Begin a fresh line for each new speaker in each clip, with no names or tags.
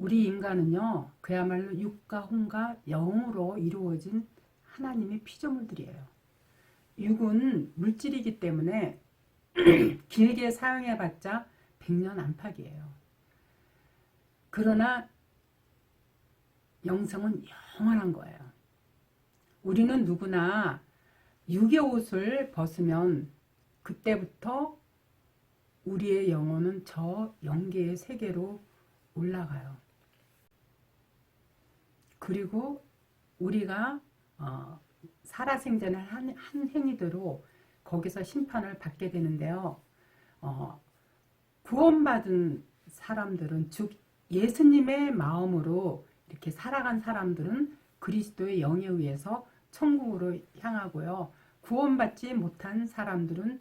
우리 인간은요, 그야말로 육과 혼과 영으로 이루어진 하나님의 피조물들이에요. 육은 물질이기 때문에 길게 사용해봤자 100년 안팎이에요. 그러나 영성은 영원한 거예요. 우리는 누구나 육의 옷을 벗으면 그때부터 우리의 영혼은 저 영계의 세계로 올라가요. 그리고 우리가 살아생전을 한 행위대로 거기서 심판을 받게 되는데요. 구원받은 사람들은, 즉 예수님의 마음으로 이렇게 살아간 사람들은 그리스도의 영에 의해서 천국으로 향하고요. 구원받지 못한 사람들은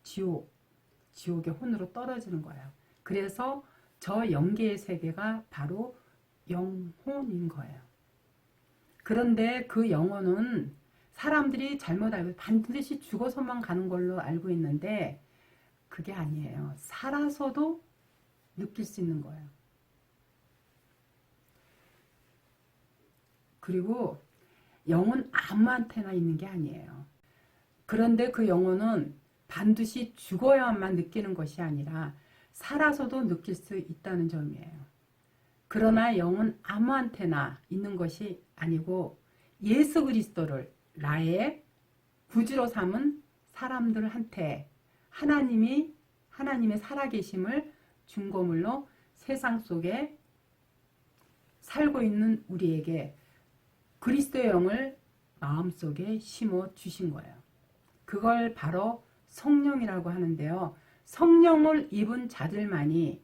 지옥의 혼으로 떨어지는 거예요. 그래서 저 영계의 세계가 바로 영혼인 거예요. 그런데 그 영혼은 사람들이 잘못 알고 반드시 죽어서만 가는 걸로 알고 있는데 그게 아니에요. 살아서도 느낄 수 있는 거예요. 그리고 영은 아무한테나 있는 게 아니에요. 그런데 그 영혼은 반드시 죽어야만 느끼는 것이 아니라 살아서도 느낄 수 있다는 점이에요. 그러나 영은 아무한테나 있는 것이 아니고 예수 그리스도를 나의 구주로 삼은 사람들한테 하나님의 살아계심을 증거물로 세상 속에 살고 있는 우리에게 그리스도의 영을 마음속에 심어 주신 거예요. 그걸 바로 성령이라고 하는데요. 성령을 입은 자들만이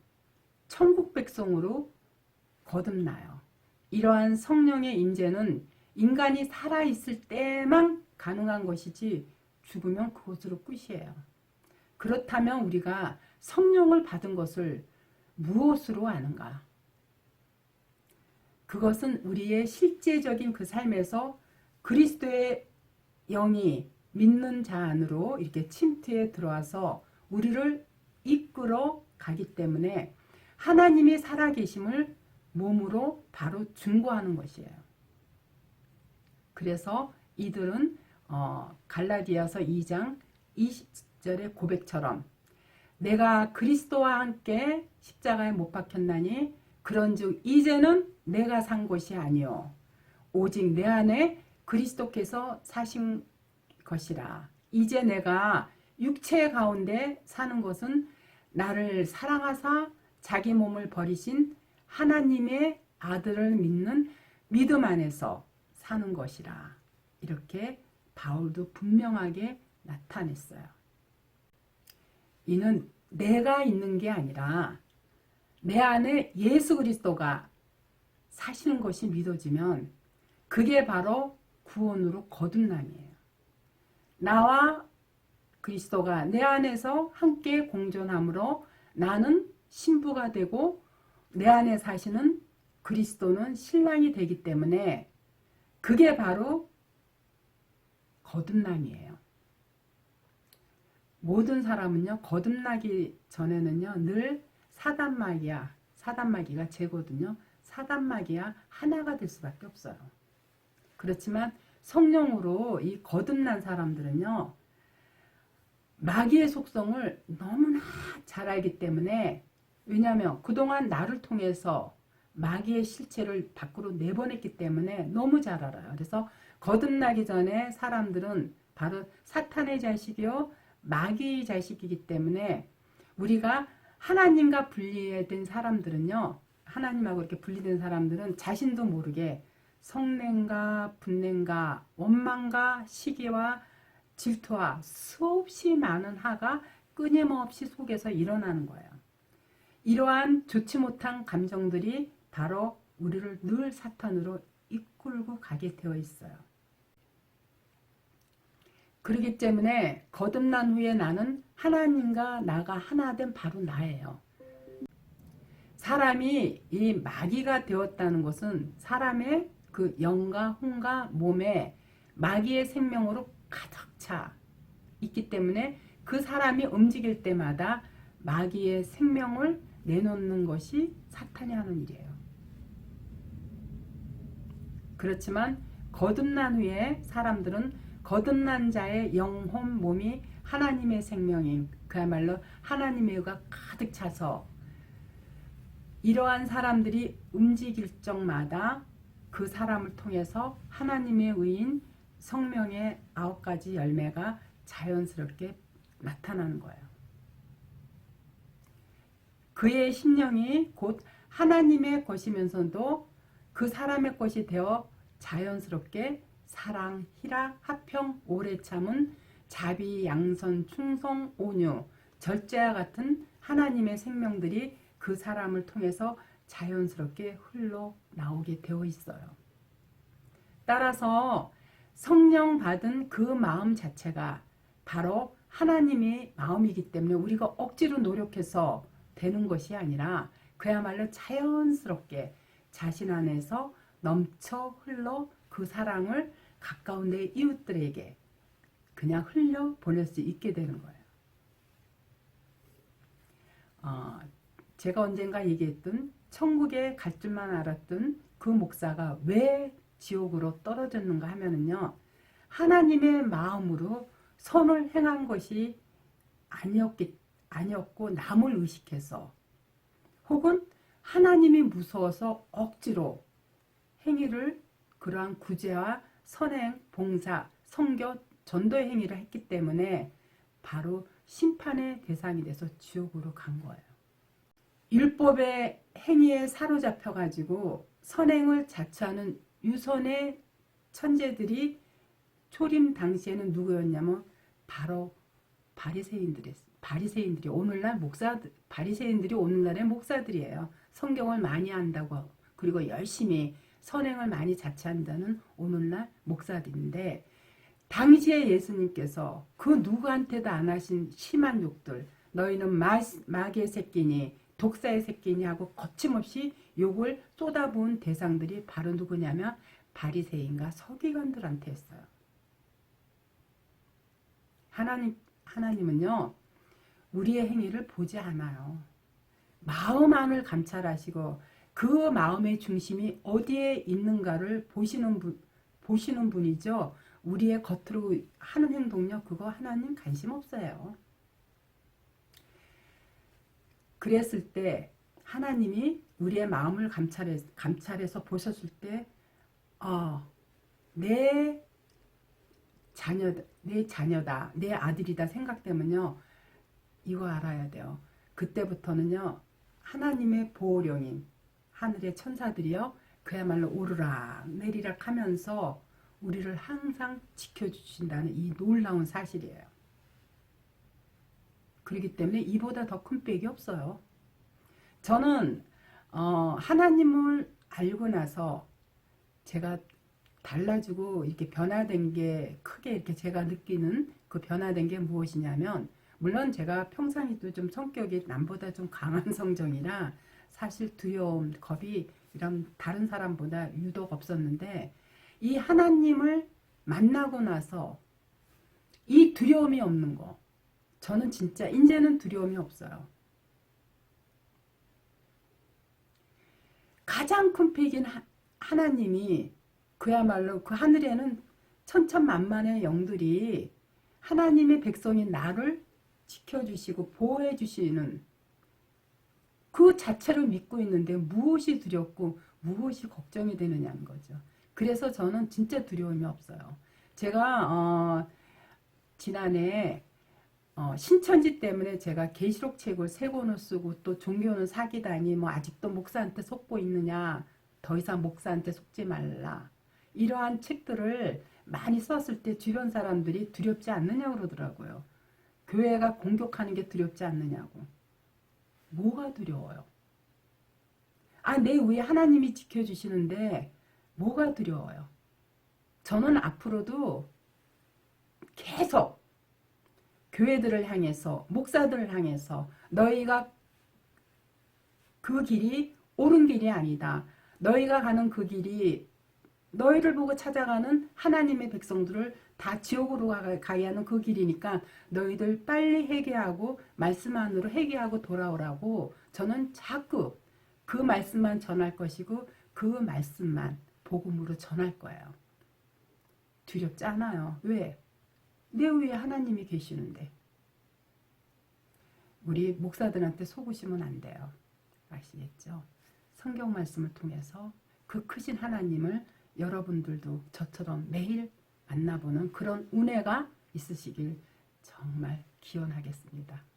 천국 백성으로 거듭나요. 이러한 성령의 임재는 인간이 살아있을 때만 가능한 것이지 죽으면 그것으로 끝이에요. 그렇다면 우리가 성령을 받은 것을 무엇으로 아는가? 그것은 우리의 실제적인 그 삶에서 그리스도의 영이 믿는 자 안으로 이렇게 침투해 들어와서 우리를 이끌어 가기 때문에 하나님이 살아계심을 몸으로 바로 증거하는 것이에요. 그래서 이들은 갈라디아서 2장 20절의 고백처럼 내가 그리스도와 함께 십자가에 못 박혔나니 그런즉 이제는 내가 산 것이 아니요 오직 내 안에 그리스도께서 사신 것이라. 이제 내가 육체 가운데 사는 것은 나를 사랑하사 자기 몸을 버리신 하나님의 아들을 믿는 믿음 안에서 사는 것이라. 이렇게 바울도 분명하게 나타냈어요. 이는 내가 있는 게 아니라 내 안에 예수 그리스도가 사시는 것이 믿어지면 그게 바로 구원으로 거듭남이에요. 나와 그리스도가 내 안에서 함께 공존함으로 나는 신부가 되고 내 안에 사시는 그리스도는 신랑이 되기 때문에 그게 바로 거듭남이에요. 모든 사람은요, 거듭나기 전에는요, 늘 사단마귀가 죄거든요. 사단마귀와 하나가 될 수밖에 없어요. 그렇지만 성령으로 이 거듭난 사람들은요, 마귀의 속성을 너무나 잘 알기 때문에, 왜냐하면 그동안 나를 통해서 마귀의 실체를 밖으로 내보냈기 때문에 너무 잘 알아요. 그래서 거듭나기 전에 사람들은 바로 사탄의 자식이요 마귀의 자식이기 때문에 우리가 하나님과 분리된 사람들은요, 하나님하고 이렇게 분리된 사람들은 자신도 모르게 성냄과 분냄과 원망과 시기와 질투와 수없이 많은 하가 끊임없이 속에서 일어나는 거예요. 이러한 좋지 못한 감정들이 바로 우리를 늘 사탄으로 이끌고 가게 되어 있어요. 그렇기 때문에 거듭난 후에 나는 하나님과 나가 하나 된 바로 나예요. 사람이 이 마귀가 되었다는 것은 사람의 그 영과 혼과 몸에 마귀의 생명으로 가득 차 있기 때문에 그 사람이 움직일 때마다 마귀의 생명을 내놓는 것이 사탄이 하는 일이에요. 그렇지만 거듭난 후에 사람들은 거듭난 자의 영혼 몸이 하나님의 생명인 그야말로 하나님의 의가 가득 차서 이러한 사람들이 움직일 적마다 그 사람을 통해서 하나님의 의인 성령의 9가지 열매가 자연스럽게 나타나는 거예요. 그의 심령이 곧 하나님의 것이면서도 그 사람의 것이 되어 자연스럽게 사랑, 희락, 화평, 오래 참은, 자비, 양선, 충성, 온유, 절제와 같은 하나님의 생명들이 그 사람을 통해서 자연스럽게 흘러나오게 되어 있어요. 따라서 성령 받은 그 마음 자체가 바로 하나님의 마음이기 때문에 우리가 억지로 노력해서 되는 것이 아니라 그야말로 자연스럽게 자신 안에서 넘쳐 흘러 그 사랑을 가까운 내 이웃들에게 그냥 흘려 보낼 수 있게 되는 거예요. 제가 언젠가 얘기했던 천국에 갈 줄만 알았던 그 목사가 왜 지옥으로 떨어졌는가 하면은요, 하나님의 마음으로 선을 행한 것이 아니었고 남을 의식해서 혹은 하나님이 무서워서 억지로 행위를 그러한 구제와 선행, 봉사, 선교, 전도의 행위를 했기 때문에 바로 심판의 대상이 돼서 지옥으로 간 거예요. 율법의 행위에 사로잡혀 가지고 선행을 자처하는 유선의 천재들이 초림 당시에는 누구였냐면 바로 바리새인들이 오늘날 바리새인들이 오늘날의 목사들이에요. 성경을 많이 안다고 그리고 열심히 선행을 많이 자처한다는 오늘날 목사들인데 당시에 예수님께서 그 누구한테도 안 하신 심한 욕들 너희는 마귀의 새끼니 독사의 새끼니 하고 거침없이 욕을 쏟아부은 대상들이 바로 누구냐면 바리새인과 서기관들한테 했어요. 하나님은요 우리의 행위를 보지 않아요. 마음 안을 감찰하시고 그 마음의 중심이 어디에 있는가를 보시는 분이죠. 우리의 겉으로 하는 행동요 그거 하나님 관심 없어요. 그랬을 때 하나님이 우리의 마음을 감찰해서 보셨을 때 내 자녀다, 내 아들이다 생각되면요 이거 알아야 돼요. 그때부터는요 하나님의 보호령인 하늘의 천사들이요 그야말로 오르락 내리락 하면서 우리를 항상 지켜주신다는 이 놀라운 사실이에요. 그렇기 때문에 이보다 더 큰 빽이 없어요. 저는 하나님을 알고 나서 제가 달라지고 이렇게 변화된 게 크게 이렇게 제가 느끼는 그 변화된 게 무엇이냐면 물론 제가 평상시도 좀 성격이 남보다 좀 강한 성정이라 사실 두려움, 겁이 이런 다른 사람보다 유독 없었는데 이 하나님을 만나고 나서 이 두려움이 없는 거 저는 진짜 이제는 두려움이 없어요. 가장 큰 팩인 하나님이 그야말로 그 하늘에는 천천만만의 영들이 하나님의 백성인 나를 지켜주시고 보호해주시는 그 자체를 믿고 있는데 무엇이 두렵고 무엇이 걱정이 되느냐는 거죠. 그래서 저는 진짜 두려움이 없어요. 제가 지난해 신천지 때문에 제가 계시록 책을 3권을 쓰고 또 종교는 사기다니 뭐 아직도 목사한테 속고 있느냐 더 이상 목사한테 속지 말라 이러한 책들을 많이 썼을 때 주변 사람들이 두렵지 않느냐고 그러더라고요. 교회가 공격하는 게 두렵지 않느냐고. 뭐가 두려워요? 내 위에 하나님이 지켜주시는데 뭐가 두려워요? 저는 앞으로도 계속 교회들을 향해서 목사들을 향해서 너희가 그 길이 옳은 길이 아니다. 너희가 가는 그 길이 너희를 보고 찾아가는 하나님의 백성들을 다 지옥으로 가게 하는 그 길이니까 너희들 빨리 회개하고 말씀 안으로 회개하고 돌아오라고 저는 자꾸 그 말씀만 전할 것이고 그 말씀만 복음으로 전할 거예요. 두렵지 않아요. 왜? 내 위에 하나님이 계시는데. 우리 목사들한테 속으시면 안 돼요. 아시겠죠? 성경 말씀을 통해서 그 크신 하나님을 여러분들도 저처럼 매일 만나보는 그런 은혜가 있으시길 정말 기원하겠습니다.